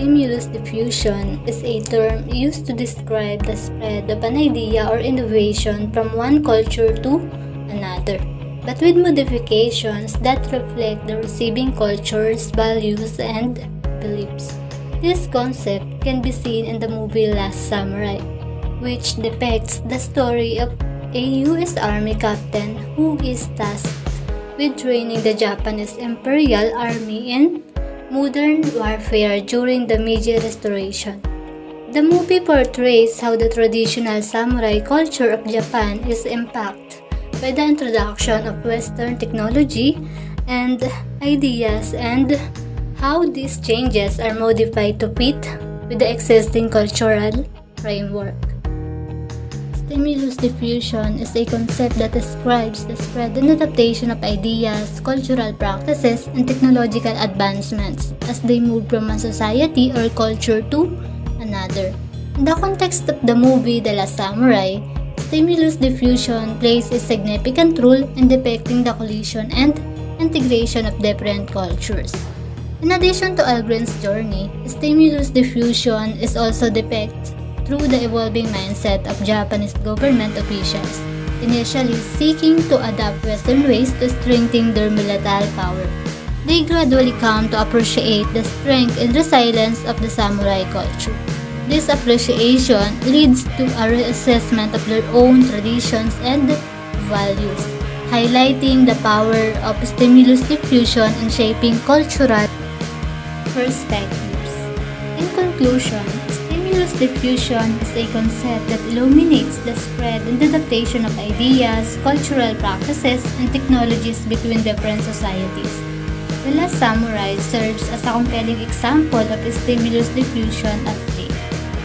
Stimulus diffusion is a term used to describe the spread of an idea or innovation from one culture to another, but with modifications that reflect the receiving culture's values and beliefs. This concept can be seen in the movie Last Samurai, which depicts the story of a U.S. Army captain who is tasked with training the Japanese Imperial Army in modern warfare during the Meiji Restoration. The movie portrays how the traditional samurai culture of Japan is impacted by the introduction of Western technology and ideas, and how these changes are modified to fit with the existing cultural framework. Stimulus diffusion is a concept that describes the spread and adaptation of ideas, cultural practices, and technological advancements as they move from one society or culture to another. In the context of the movie The Last Samurai, stimulus diffusion plays a significant role in depicting the collision and integration of different cultures. In addition to Algren's journey, stimulus diffusion is also depicted through the evolving mindset of Japanese government officials, initially seeking to adopt Western ways to strengthen their military power. They gradually come to appreciate the strength and resilience of the samurai culture. This appreciation leads to a reassessment of their own traditions and values, highlighting the power of stimulus diffusion in shaping cultural perspectives. In conclusion, stimulus diffusion is a concept that illuminates the spread and adaptation of ideas, cultural practices, and technologies between different societies. The Last Samurai serves as a compelling example of stimulus diffusion at play,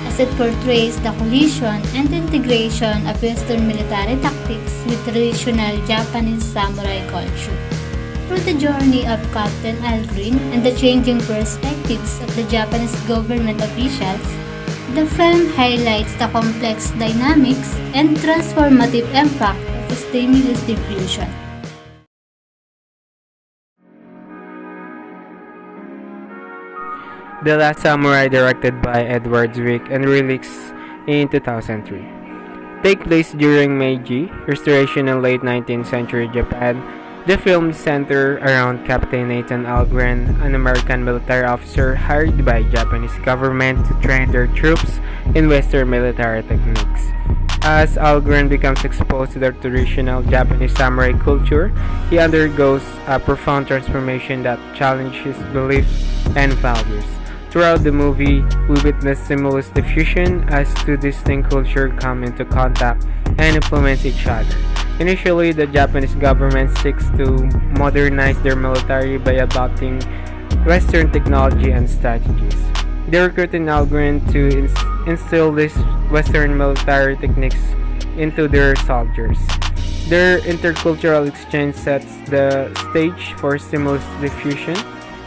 as it portrays the collision and integration of Western military tactics with traditional Japanese samurai culture. Through the journey of Captain Algren and the changing perspectives of the Japanese government officials, the film highlights the complex dynamics and transformative impact of stimulus diffusion. The Last Samurai, directed by Edward Zwick and released in 2003, take place during Meiji Restoration in late 19th century Japan. The film centers around Captain Nathan Algren, an American military officer hired by Japanese government to train their troops in Western military techniques. As Algren becomes exposed to the traditional Japanese samurai culture, he undergoes a profound transformation that challenges his beliefs and values. Throughout the movie, we witness stimulus diffusion as two distinct cultures come into contact and influence each other. Initially, the Japanese government seeks to modernize their military by adopting Western technology and strategies. They recruit Algren to instill these Western military techniques into their soldiers. Their intercultural exchange sets the stage for stimulus diffusion.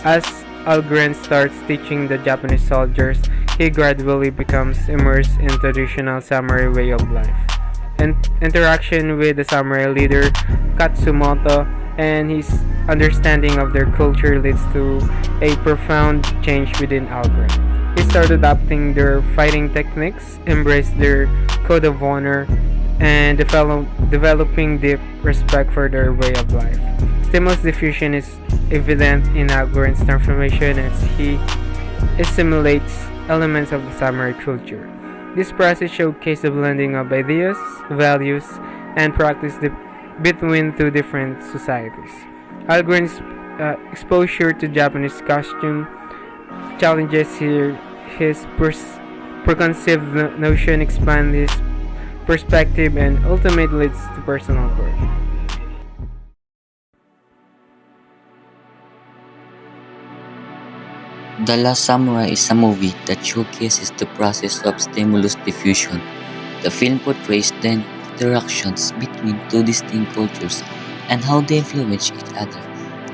As Algren starts teaching the Japanese soldiers, he gradually becomes immersed in traditional samurai way of life. Interaction with the samurai leader Katsumoto and his understanding of their culture leads to a profound change within Algren. He started adopting their fighting techniques, embraced their code of honor, and developing deep respect for their way of life. Stimulus diffusion is evident in Algren's transformation as he assimilates elements of the samurai culture. This process showcases the blending of ideas, values, and practice between two different societies. Algren's exposure to Japanese costume challenges his preconceived notion, expands his perspective, and ultimately leads to personal growth. The Last Samurai is a movie that showcases the process of stimulus diffusion. The film portrays the interactions between two distinct cultures and how they influence each other.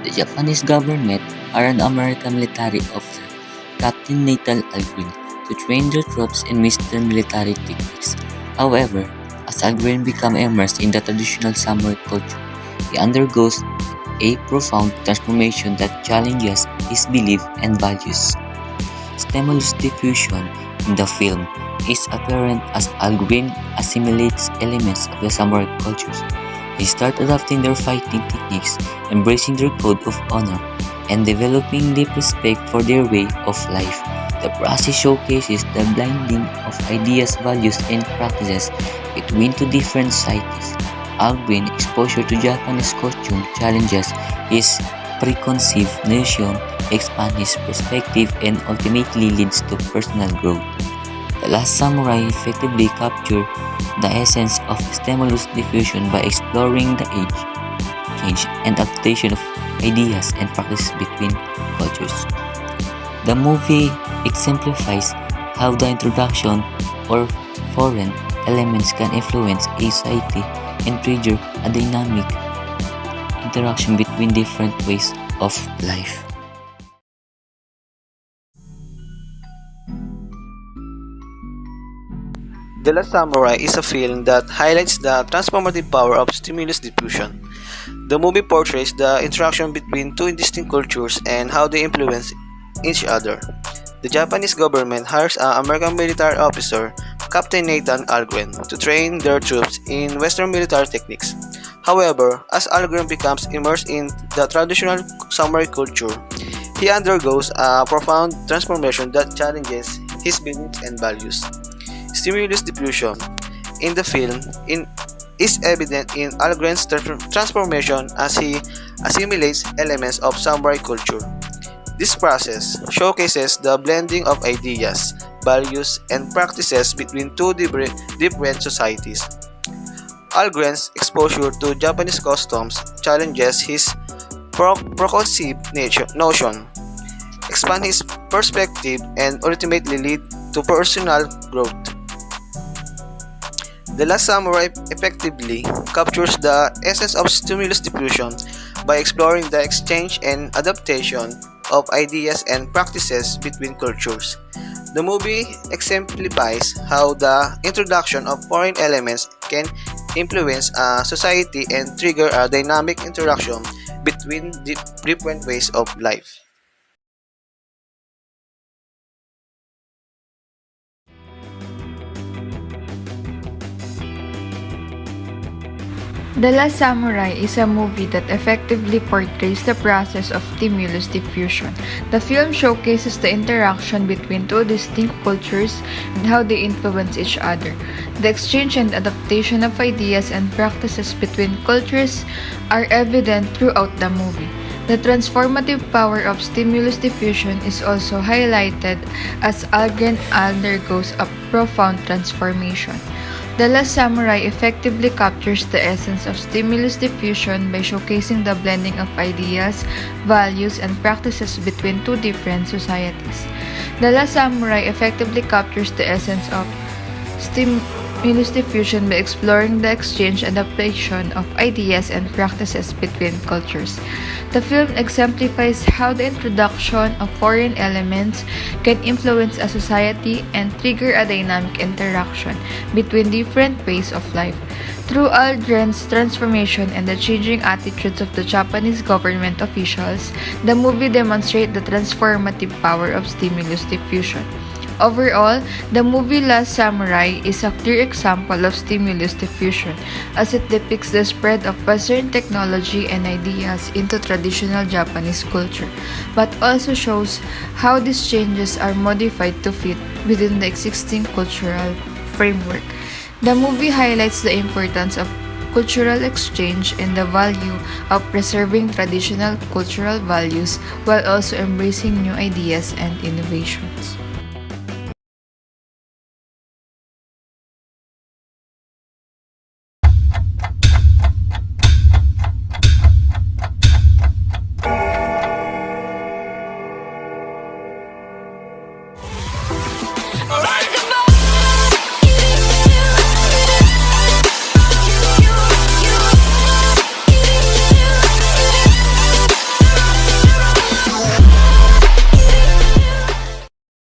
The Japanese government hired an American military officer, Captain Nathan Algren, to train their troops in Western military techniques. However, as Algren becomes immersed in the traditional samurai culture, he undergoes a profound transformation that challenges his beliefs and values. stimulus diffusion in the film is apparent as Algren assimilates elements of the samurai cultures. They start adopting their fighting techniques, embracing their code of honor, and developing deep respect for their way of life. The process showcases the blending of ideas, values, and practices between two different societies. Algren's exposure to Japanese costume challenges his preconceived notion, expands his perspective, and ultimately leads to personal growth. The Last Samurai effectively captured the essence of stimulus diffusion by exploring the age, change, and adaptation of ideas and practices between cultures. The movie exemplifies how the introduction or foreign elements can influence a society and trigger a dynamic interaction between different ways of life. The Last Samurai is a film that highlights the transformative power of stimulus diffusion. The movie portrays the interaction between two distinct cultures and how they influence each other. The Japanese government hires an American military officer, Captain Nathan Algren, to train their troops in Western military techniques. However, as Algren becomes immersed in the traditional samurai culture, he undergoes a profound transformation that challenges his beliefs and values. Stimulus diffusion in the film is evident in Algren's transformation as he assimilates elements of samurai culture. This process showcases the blending of ideas, values, and practices between two different societies. Algren's exposure to Japanese customs challenges his preconceived notion, expand his perspective, and ultimately lead to personal growth. The Last Samurai effectively captures the essence of stimulus diffusion by exploring the exchange and adaptation of ideas and practices between cultures. The movie exemplifies how the introduction of foreign elements can influence a society and trigger a dynamic interaction between different ways of life. The Last Samurai is a movie that effectively portrays the process of stimulus diffusion. The film showcases the interaction between two distinct cultures and how they influence each other. The exchange and adaptation of ideas and practices between cultures are evident throughout the movie. The transformative power of stimulus diffusion is also highlighted as Algren undergoes a profound transformation. The Last Samurai effectively captures the essence of stimulus diffusion by showcasing the blending of ideas, values, and practices between two different societies. The Last Samurai effectively captures the essence of stimulus diffusion by exploring the exchange and adaptation of ideas and practices between cultures. The film exemplifies how the introduction of foreign elements can influence a society and trigger a dynamic interaction between different ways of life. Through Aldrin's transformation and the changing attitudes of the Japanese government officials, the movie demonstrates the transformative power of stimulus diffusion. Overall, the movie Last Samurai is a clear example of stimulus diffusion as it depicts the spread of Western technology and ideas into traditional Japanese culture, but also shows how these changes are modified to fit within the existing cultural framework. The movie highlights the importance of cultural exchange and the value of preserving traditional cultural values while also embracing new ideas and innovations.